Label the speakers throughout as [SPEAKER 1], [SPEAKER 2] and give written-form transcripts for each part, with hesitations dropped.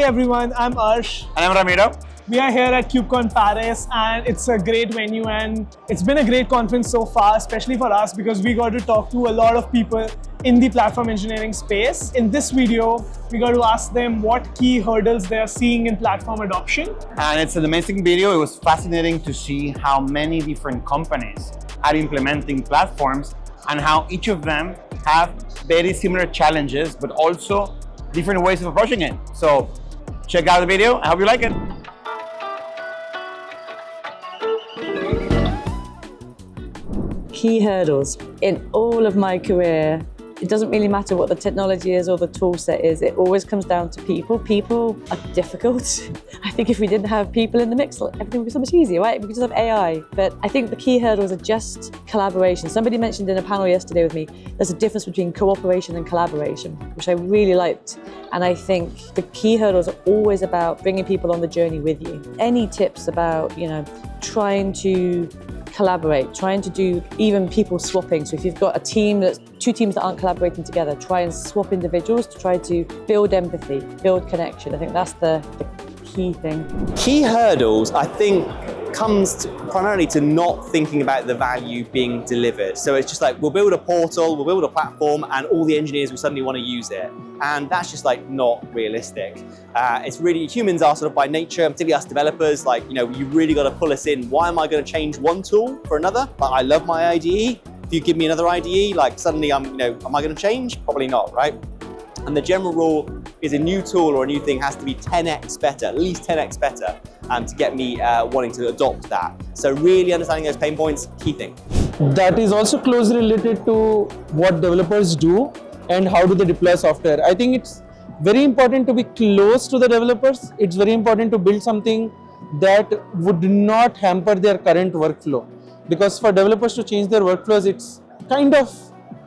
[SPEAKER 1] Hey everyone, I'm Arsh.
[SPEAKER 2] And I'm Ramiro.
[SPEAKER 1] We are here at KubeCon Paris and it's a great venue and it's been a great conference so far, especially for us because we got to talk to a lot of people in the platform engineering space. In this video, we got to ask them what key hurdles they are seeing in platform adoption.
[SPEAKER 2] And it's an amazing video. It was fascinating to see how many different companies are implementing platforms and how each of them have very similar challenges, but also different ways of approaching it. So check out the video. I hope you like it.
[SPEAKER 3] Key hurdles. In all of my career, it doesn't really matter what the technology is or the tool set is, it always comes down to people. People are difficult. I think if we didn't have people in the mix, everything would be so much easier, right? We could just have AI. But I think the key hurdles are just collaboration. Somebody mentioned in a panel yesterday with me, there's a difference between cooperation and collaboration, which I really liked. And I think the key hurdles are always about bringing people on the journey with you. Any tips about, trying to collaborate, trying to do even people swapping. So if you've got two teams that aren't collaborating together, try and swap individuals to try to build empathy, build connection. I think that's the key thing.
[SPEAKER 4] Key hurdles, I think, comes primarily to not thinking about the value being delivered. So it's just like, we'll build a portal, we'll build a platform, and all the engineers will suddenly want to use it. And that's just not realistic. It's really, humans are sort of by nature, particularly us developers, you really got to pull us in. Why am I going to change one tool for another? I love my IDE. If you give me another IDE, suddenly am I going to change? Probably not, right? And the general rule is a new tool or a new thing has to be 10x better, at least 10x better, to get me wanting to adopt that. So really understanding those pain points, key thing.
[SPEAKER 5] That is also closely related to what developers do and how do they deploy software. I think it's very important to be close to the developers. It's very important to build something that would not hamper their current workflow. Because for developers to change their workflows, it's kind of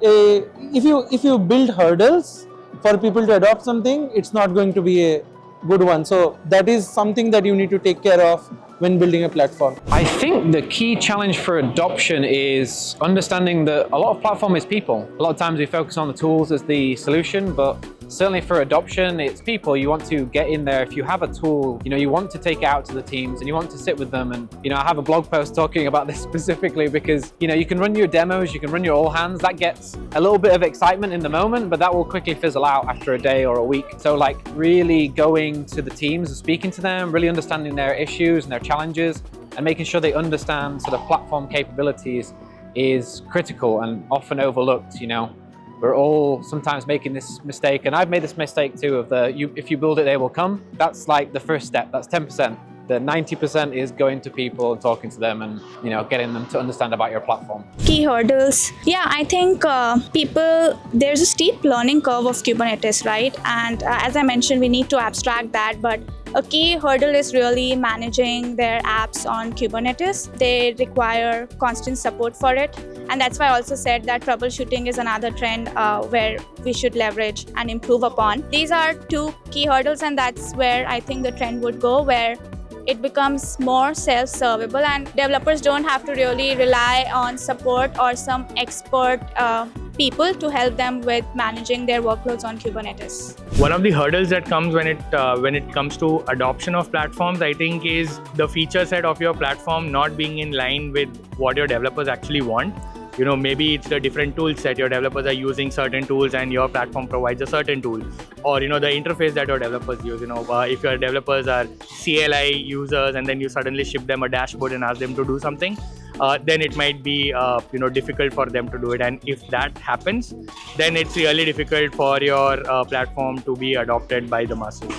[SPEAKER 5] if you build hurdles for people to adopt something, it's not going to be a good one. So that is something that you need to take care of when building a platform.
[SPEAKER 6] I think the key challenge for adoption is understanding that a lot of platform is people. A lot of times we focus on the tools as the solution, but certainly for adoption, it's people. You want to get in there. If you have a tool, you want to take it out to the teams and you want to sit with them. And, I have a blog post talking about this specifically because, you can run your demos, you can run your all hands. That gets a little bit of excitement in the moment, but that will quickly fizzle out after a day or a week. So really going to the teams and speaking to them, really understanding their issues and their challenges and making sure they understand sort of platform capabilities is critical and often overlooked, We're all sometimes making this mistake, and I've made this mistake too of if you build it, they will come. That's the first step, that's 10%. The 90% is going to people and talking to them and getting them to understand about your platform.
[SPEAKER 7] Key hurdles. Yeah, I think there's a steep learning curve of Kubernetes, right? And as I mentioned, we need to abstract that, but a key hurdle is really managing their apps on Kubernetes. They require constant support for it. And that's why I also said that troubleshooting is another trend where we should leverage and improve upon. These are two key hurdles, and that's where I think the trend would go, where it becomes more self-servable and developers don't have to really rely on support or some expert people to help them with managing their workloads on Kubernetes.
[SPEAKER 8] One of the hurdles that comes when it comes to adoption of platforms, I think, is the feature set of your platform not being in line with what your developers actually want. Maybe it's a different tool set. Your developers are using certain tools and your platform provides a certain tool. Or, the interface that your developers use. If your developers are CLI users and then you suddenly ship them a dashboard and ask them to do something, then it might be, difficult for them to do it. And if that happens, then it's really difficult for your platform to be adopted by the masses.